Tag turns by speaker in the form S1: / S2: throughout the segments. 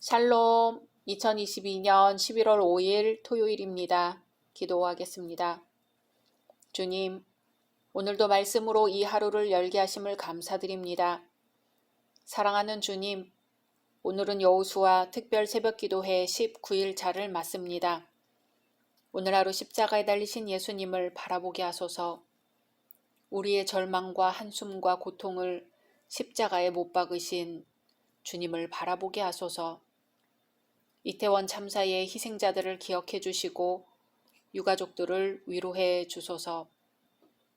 S1: 샬롬, 2022년 11월 5일 토요일입니다. 기도하겠습니다. 주님, 오늘도 말씀으로 이 하루를 열게 하심을 감사드립니다. 사랑하는 주님, 오늘은 여호수아 특별 새벽기도회 19일 차를 맞습니다. 오늘 하루 십자가에 달리신 예수님을 바라보게 하소서. 우리의 절망과 한숨과 고통을 십자가에 못 박으신 주님을 바라보게 하소서. 이태원 참사의 희생자들을 기억해 주시고 유가족들을 위로해 주소서.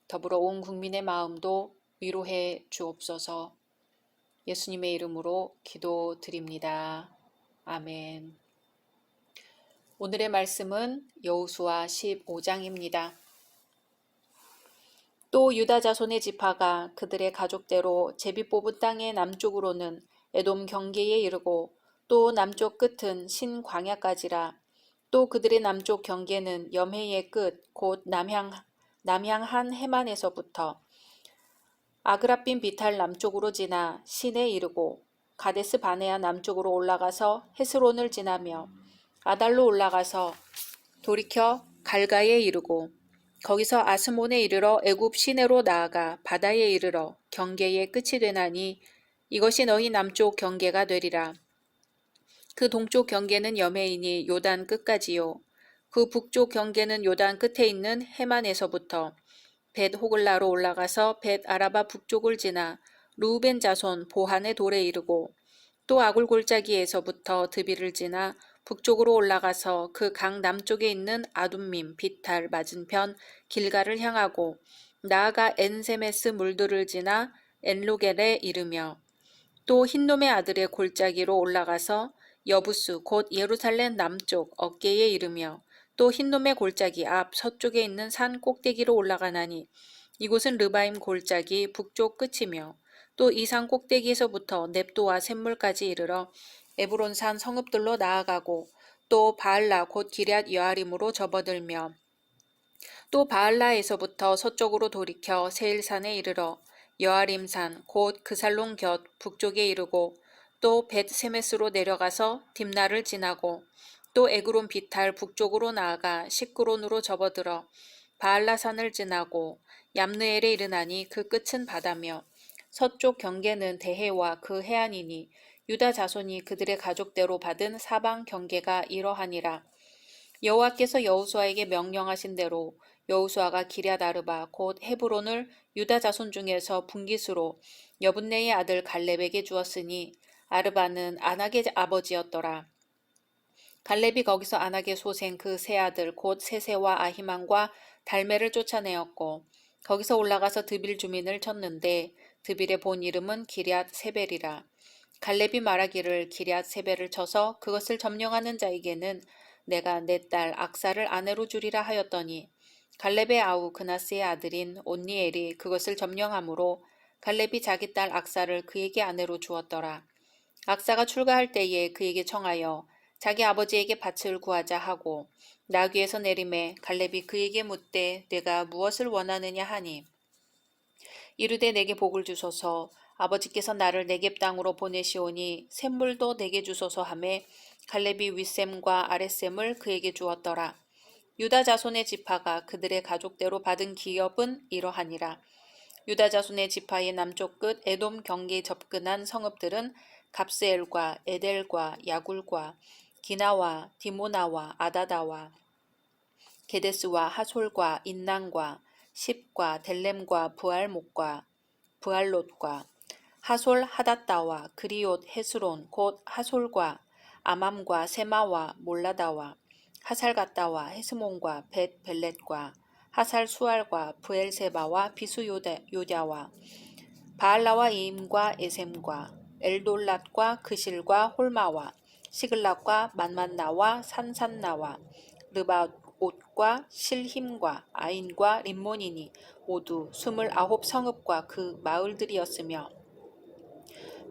S1: 더불어 온 국민의 마음도 위로해 주옵소서. 예수님의 이름으로 기도드립니다. 아멘. 오늘의 말씀은 여호수아 15장입니다. 또 유다 자손의 지파가 그들의 가족대로 제비 뽑은 땅의 남쪽으로는 에돔 경계에 이르고 또 남쪽 끝은 신광야까지라. 또 그들의 남쪽 경계는 염해의 끝 곧 남향한 해만에서부터 아그라빈 비탈 남쪽으로 지나 신에 이르고 가데스 바네아 남쪽으로 올라가서 헤스론을 지나며 아달로 올라가서 돌이켜 갈가에 이르고 거기서 아스몬에 이르러 애굽 시내로 나아가 바다에 이르러 경계의 끝이 되나니 이것이 너희 남쪽 경계가 되리라. 그 동쪽 경계는 여매이니 요단 끝까지요. 그 북쪽 경계는 요단 끝에 있는 해만에서부터 벳 호글라로 올라가서 벳 아라바 북쪽을 지나 루벤 자손 보한의 돌에 이르고 또 아굴 골짜기에서부터 드비를 지나 북쪽으로 올라가서 그 강 남쪽에 있는 아둠밈 비탈 맞은편 길가를 향하고 나아가 엔세메스 물들을 지나 엔로겔에 이르며 또 흰놈의 아들의 골짜기로 올라가서 여부스 곧 예루살렘 남쪽 어깨에 이르며 또 흰놈의 골짜기 앞 서쪽에 있는 산 꼭대기로 올라가나니 이곳은 르바임 골짜기 북쪽 끝이며 또 이 산 꼭대기에서부터 넵도와 샘물까지 이르러 에브론산 성읍들로 나아가고 또 바알라 곧 기럇 여아림으로 접어들며 또 바알라에서부터 서쪽으로 돌이켜 세일산에 이르러 여아림산 곧 그살론 곁 북쪽에 이르고 또 벳세메스로 내려가서 딥나를 지나고 또 에그론 비탈 북쪽으로 나아가 시크론으로 접어들어 바알라산을 지나고 얌느엘에 이르나니 그 끝은 바다며 서쪽 경계는 대해와 그 해안이니 유다 자손이 그들의 가족대로 받은 사방 경계가 이러하니라. 여호와께서 여호수아에게 명령하신 대로 여호수아가 기럇 아르바 곧 헤브론을 유다 자손 중에서 분깃으로 여분네의 아들 갈렙에게 주었으니 아르바는 아낙의 아버지였더라. 갈렙이 거기서 아낙의 소생 그 세 아들 곧 세세와 아히만과 달메를 쫓아내었고 거기서 올라가서 드빌 주민을 쳤는데 드빌의 본 이름은 기럇 세벨이라. 갈렙이 말하기를 기럇 세벨을 쳐서 그것을 점령하는 자에게는 내가 내 딸 악사를 아내로 주리라 하였더니 갈렙의 아우 그나스의 아들인 온니엘이 그것을 점령하므로 갈렙이 자기 딸 악사를 그에게 아내로 주었더라. 악사가 출가할 때에 그에게 청하여 자기 아버지에게 밭을 구하자 하고 나귀에서 내림에 갈렙이 그에게 묻되 내가 무엇을 원하느냐 하니 이르되 내게 복을 주소서 아버지께서 나를 네겝 땅으로 보내시오니 샘물도 내게 주소서 하매 갈렙이 윗샘과 아랫샘을 그에게 주었더라. 유다 자손의 지파가 그들의 가족대로 받은 기업은 이러하니라. 유다 자손의 지파의 남쪽 끝 에돔 경계에 접근한 성읍들은 갑스엘과 에델과 야굴과 기나와 디모나와 아다다와 게데스와 하솔과 인난과 십과 델렘과 부알목과 부알롯과 하솔 하닷다와 그리옷 헤스론 곧 하솔과 아맘과 세마와 몰라다와 하살갓다와 헤스몬과 벳 벨렛과 하살 수알과 부엘세바와 비수 요다와 바알라와 이임과 에셈과 엘돌랏과 그실과 홀마와 시글락과 만만나와 산산나와 르바옷과 실힘과 아인과 림몬이니 모두 29 성읍과 그 마을들이었으며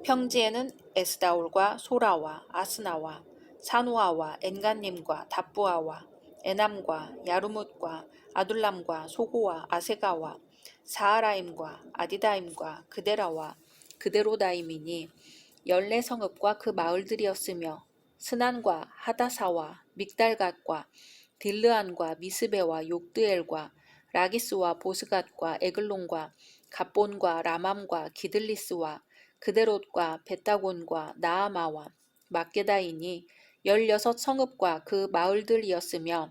S1: 평지에는 에스다올과 소라와 아스나와 사누아와 엔간님과 답부아와 에남과 야르뭇과 아둘람과 소고와 아세가와 사하라임과 아디다임과 그데라와 그데로다임이니 14성읍과 그 마을들이었으며 스난과 하다사와 믹달갓과 딜르안과 미스베와 욕드엘과 라기스와 보스갓과 에글론과 갑본과 라맘과 기들리스와 그데롯과 베타곤과 나아마와 막게다이니 16성읍과 그 마을들이었으며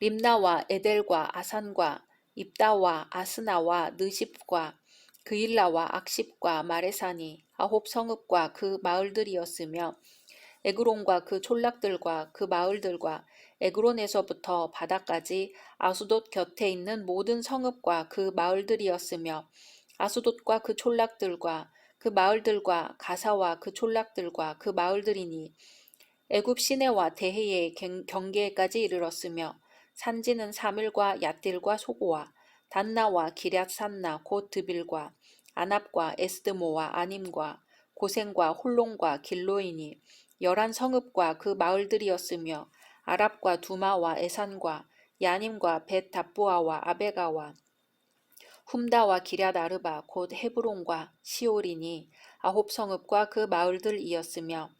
S1: 림나와 에델과 아산과 입다와 아스나와 느십과 그일라와 악십과 마레사니 9성읍과 그 마을들이었으며 에그론과 그 촌락들과 그 마을들과 에그론에서부터 바다까지 아수돗 곁에 있는 모든 성읍과 그 마을들이었으며 아수돗과 그 촌락들과 그 마을들과 가사와 그 촌락들과 그 마을들이니 애굽 시내와 대해의 경계에까지 이르렀으며 산지는 사밀과 얏딜과 소고와 단나와 기럇산나 곧 드빌과 아납과 에스드모와 아님과 고센과 홀론과 길로이니 11성읍과 그 마을들이었으며 아랍과 두마와 에산과 야님과 벳 답보아와 아베가와 훔다와 기럇 아르바 곧 헤브론과 시올이니 9성읍과 그 마을들이었으며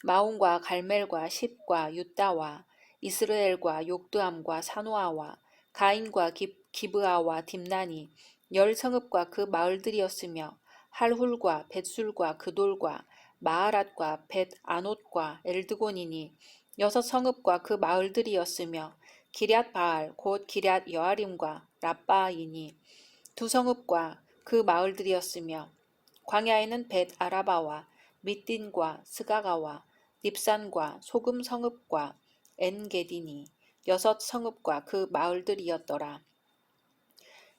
S1: 마온과 갈멜과 십과 유다와 이스라엘과 욕드암과 사노아와 가인과 기브아와 딥나니 10성읍과 그 마을들이었으며 할훌과 벳술과 그 돌과 마하랏과 벳 아놳과 엘드곤이니 6성읍과 그 마을들이었으며 기럇 바알 곧 기럇 여아림과 랍바이니 2성읍과 그 마을들이었으며 광야에는 벳 아라바와 밑딘과 스가가와 닙산과 소금 성읍과 엔게디니 6성읍과 그 마을들이었더라.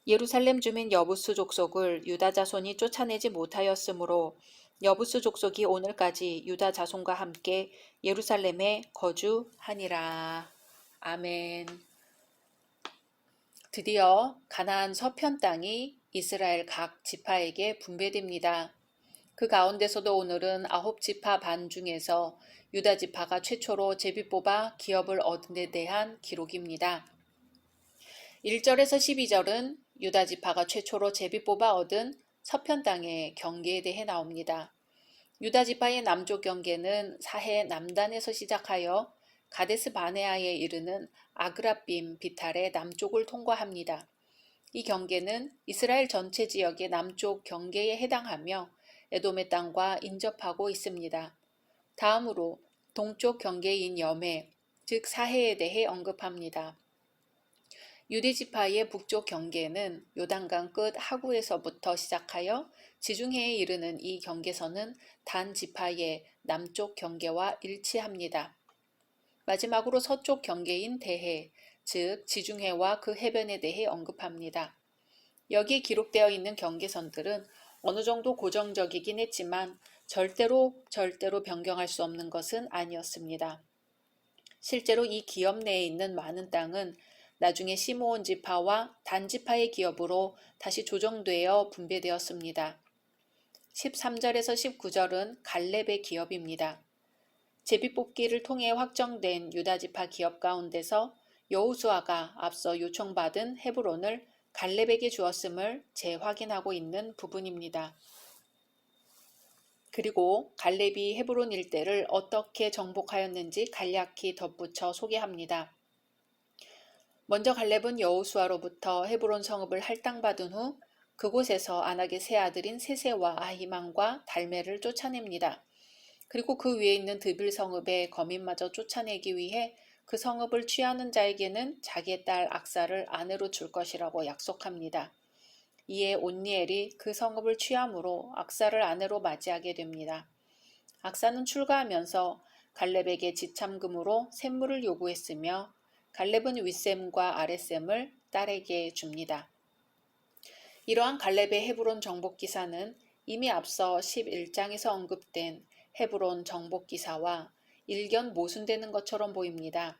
S1: 예루살렘 주민 여부스 족속을 유다 자손이 쫓아내지 못하였으므로 여부스 족속이 오늘까지 유다 자손과 함께 예루살렘에 거주하니라. 아멘. 드디어 가나안 서편 땅이 이스라엘 각 지파에게 분배됩니다. 그 가운데서도 오늘은 9지파 반 중에서 유다 지파가 최초로 제비 뽑아 기업을 얻은 데 대한 기록입니다. 1절에서 12절은 유다 지파가 최초로 제비 뽑아 얻은 서편 땅의 경계에 대해 나옵니다. 유다 지파의 남쪽 경계는 사해 남단에서 시작하여 가데스 바네아에 이르는 아그라빔 비탈의 남쪽을 통과합니다. 이 경계는 이스라엘 전체 지역의 남쪽 경계에 해당하며 에돔의 땅과 인접하고 있습니다. 다음으로 동쪽 경계인 여매, 즉 사해에 대해 언급합니다. 유대 지파의 북쪽 경계는 요단강 끝 하구에서부터 시작하여 지중해에 이르는 이 경계선은 단 지파의 남쪽 경계와 일치합니다. 마지막으로 서쪽 경계인 대해, 즉 지중해와 그 해변에 대해 언급합니다. 여기에 기록되어 있는 경계선들은 어느 정도 고정적이긴 했지만 절대로 변경할 수 없는 것은 아니었습니다. 실제로 이 기업 내에 있는 많은 땅은 나중에 시므온 지파와 단 지파의 기업으로 다시 조정되어 분배되었습니다. 13절에서 19절은 갈렙의 기업입니다. 제비뽑기를 통해 확정된 유다 지파 기업 가운데서 여호수아가 앞서 요청받은 헤브론을 갈렙에게 주었음을 재확인하고 있는 부분입니다. 그리고 갈렙이 헤브론 일대를 어떻게 정복하였는지 간략히 덧붙여 소개합니다. 먼저 갈렙은 여호수아로부터 헤브론 성읍을 할당받은 후 그곳에서 아낙의 세 아들인 세세와 아히만과 달메를 쫓아냅니다. 그리고 그 위에 있는 드빌 성읍의 거민마저 쫓아내기 위해 그 성읍을 취하는 자에게는 자기의 딸 악사를 아내로 줄 것이라고 약속합니다. 이에 온니엘이 그 성읍을 취함으로 악사를 아내로 맞이하게 됩니다. 악사는 출가하면서 갈렙에게 지참금으로 샘물을 요구했으며 갈렙은 윗셈과 아랫셈을 딸에게 줍니다. 이러한 갈렙의 헤브론 정복 기사는 이미 앞서 11장에서 언급된 헤브론 정복 기사와 일견 모순되는 것처럼 보입니다.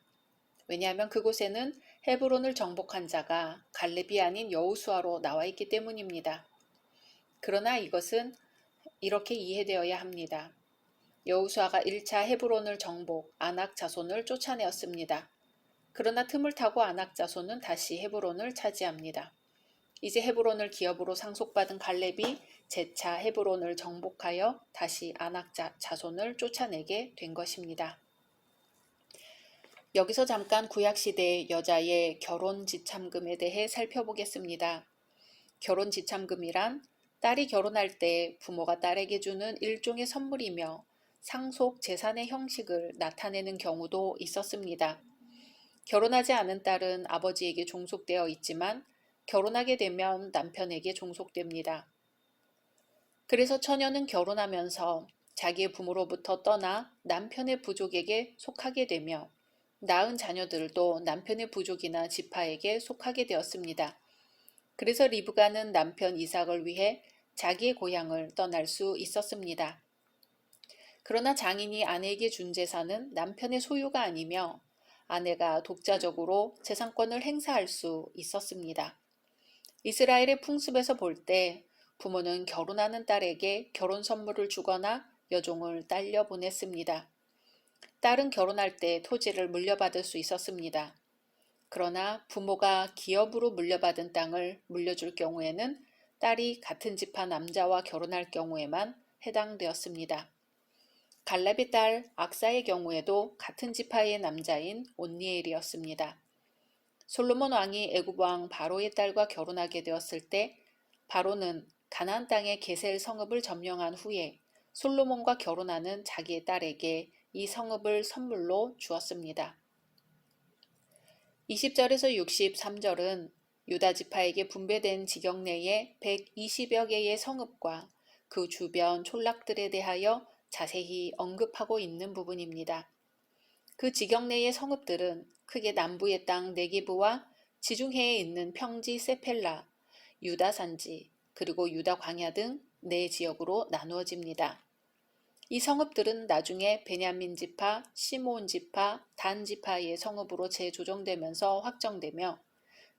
S1: 왜냐하면 그곳에는 헤브론을 정복한 자가 갈렙이 아닌 여호수아로 나와 있기 때문입니다. 그러나 이것은 이렇게 이해되어야 합니다. 여호수아가 1차 헤브론을 정복, 아낙 자손을 쫓아내었습니다. 그러나 틈을 타고 아낙 자손은 다시 헤브론을 차지합니다. 이제 헤브론을 기업으로 상속받은 갈렙이 재차 헤브론을 정복하여 다시 아낙 자손을 쫓아내게 된 것입니다. 여기서 잠깐 구약시대의 여자의 결혼 지참금에 대해 살펴보겠습니다. 결혼 지참금이란 딸이 결혼할 때 부모가 딸에게 주는 일종의 선물이며 상속 재산의 형식을 나타내는 경우도 있었습니다. 결혼하지 않은 딸은 아버지에게 종속되어 있지만 결혼하게 되면 남편에게 종속됩니다. 그래서 처녀는 결혼하면서 자기의 부모로부터 떠나 남편의 부족에게 속하게 되며 낳은 자녀들도 남편의 부족이나 지파에게 속하게 되었습니다. 그래서 리브가는 남편 이삭을 위해 자기의 고향을 떠날 수 있었습니다. 그러나 장인이 아내에게 준 재산은 남편의 소유가 아니며 아내가 독자적으로 재산권을 행사할 수 있었습니다. 이스라엘의 풍습에서 볼 때 부모는 결혼하는 딸에게 결혼 선물을 주거나 여종을 딸려 보냈습니다. 딸은 결혼할 때 토지를 물려받을 수 있었습니다. 그러나 부모가 기업으로 물려받은 땅을 물려줄 경우에는 딸이 같은 지파 남자와 결혼할 경우에만 해당되었습니다. 갈렙의 딸 악사의 경우에도 같은 지파의 남자인 온니엘이었습니다. 솔로몬 왕이 애굽 왕 바로의 딸과 결혼하게 되었을 때 바로는 가나안 땅의 게셀 성읍을 점령한 후에 솔로몬과 결혼하는 자기의 딸에게 이 성읍을 선물로 주었습니다. 20절에서 63절은 유다 지파에게 분배된 지경 내에 120여 개의 성읍과 그 주변 촌락들에 대하여 자세히 언급하고 있는 부분입니다. 그 지경 내의 성읍들은 크게 남부의 땅 네게브와 지중해에 있는 평지 세펠라, 유다 산지, 그리고 유다 광야 등 네 지역으로 나누어집니다. 이 성읍들은 나중에 베냐민 지파, 시므온 지파, 단 지파의 성읍으로 재조정되면서 확정되며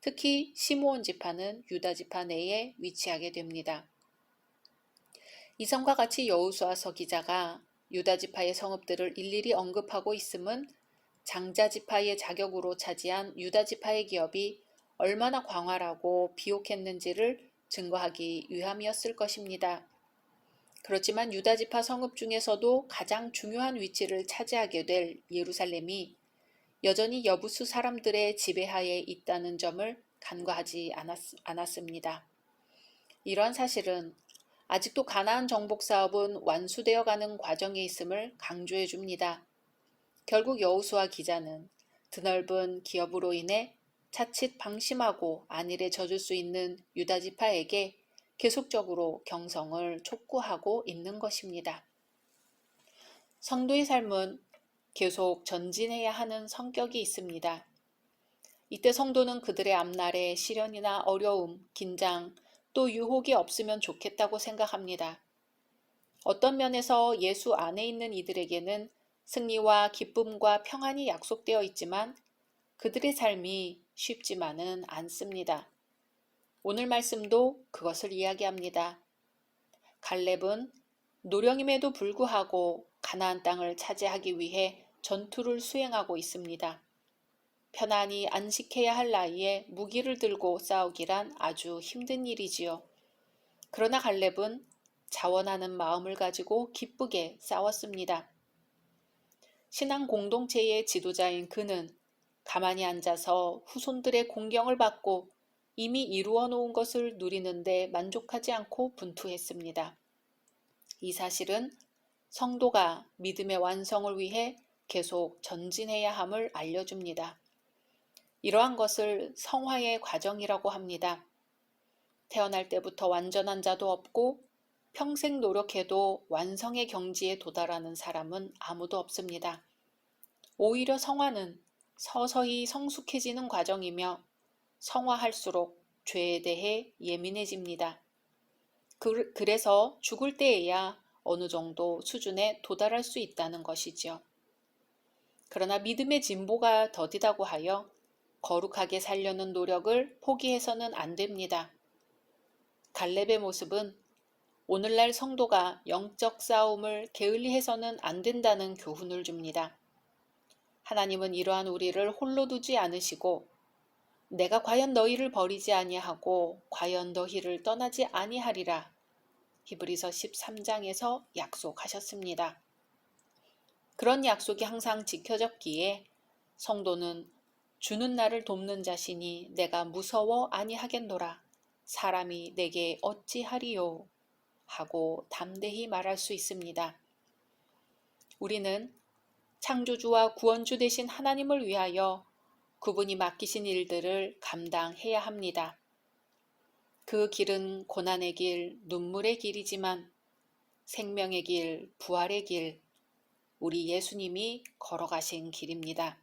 S1: 특히 시므온 지파는 유다 지파 내에 위치하게 됩니다. 이성과 같이 여호수아서 기자가 유다 지파의 성읍들을 일일이 언급하고 있음은 장자 지파의 자격으로 차지한 유다 지파의 기업이 얼마나 광활하고 비옥했는지를 증거하기 위함이었을 것입니다. 그렇지만 유다 지파 성읍 중에서도 가장 중요한 위치를 차지하게 될 예루살렘이 여전히 여부수 사람들의 지배하에 있다는 점을 간과하지 않았습니다. 이러한 사실은 아직도 가나안 정복 사업은 완수되어 가는 과정에 있음을 강조해 줍니다. 결국 여호수아 기자는 드넓은 기업으로 인해 자칫 방심하고 안일에 젖을 수 있는 유다 지파에게 계속적으로 경성을 촉구하고 있는 것입니다. 성도의 삶은 계속 전진해야 하는 성격이 있습니다. 이때 성도는 그들의 앞날에 시련이나 어려움, 긴장, 또 유혹이 없으면 좋겠다고 생각합니다. 어떤 면에서 예수 안에 있는 이들에게는 승리와 기쁨과 평안이 약속되어 있지만 그들의 삶이 쉽지만은 않습니다. 오늘 말씀도 그것을 이야기합니다. 갈렙은 노령임에도 불구하고 가나안 땅을 차지하기 위해 전투를 수행하고 있습니다. 편안히 안식해야 할 나이에 무기를 들고 싸우기란 아주 힘든 일이지요. 그러나 갈렙은 자원하는 마음을 가지고 기쁘게 싸웠습니다. 신앙 공동체의 지도자인 그는 가만히 앉아서 후손들의 공경을 받고 이미 이루어 놓은 것을 누리는데 만족하지 않고 분투했습니다. 이 사실은 성도가 믿음의 완성을 위해 계속 전진해야 함을 알려줍니다. 이러한 것을 성화의 과정이라고 합니다. 태어날 때부터 완전한 자도 없고 평생 노력해도 완성의 경지에 도달하는 사람은 아무도 없습니다. 오히려 성화는 서서히 성숙해지는 과정이며 성화할수록 죄에 대해 예민해집니다. 그래서 죽을 때에야 어느 정도 수준에 도달할 수 있다는 것이지요. 그러나 믿음의 진보가 더디다고 하여 거룩하게 살려는 노력을 포기해서는 안 됩니다. 갈렙의 모습은 오늘날 성도가 영적 싸움을 게을리해서는 안 된다는 교훈을 줍니다. 하나님은 이러한 우리를 홀로 두지 않으시고 내가 과연 너희를 버리지 아니하고 과연 너희를 떠나지 아니하리라 히브리서 13장에서 약속하셨습니다. 그런 약속이 항상 지켜졌기에 성도는 주는 나를 돕는 자시니 내가 무서워 아니하겠노라 사람이 내게 어찌하리요 하고 담대히 말할 수 있습니다. 우리는 창조주와 구원주 되신 하나님을 위하여 그분이 맡기신 일들을 감당해야 합니다. 그 길은 고난의 길, 눈물의 길이지만 생명의 길, 부활의 길, 우리 예수님이 걸어가신 길입니다.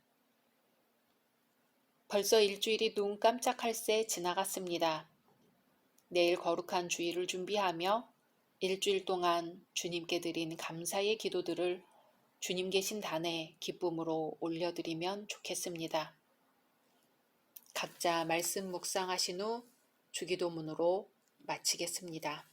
S1: 벌써 일주일이 눈 깜짝할 새 지나갔습니다. 내일 거룩한 주일을 준비하며 일주일 동안 주님께 드린 감사의 기도들을 주님 계신 단에 기쁨으로 올려드리면 좋겠습니다. 각자 말씀 묵상하신 후 주기도문으로 마치겠습니다.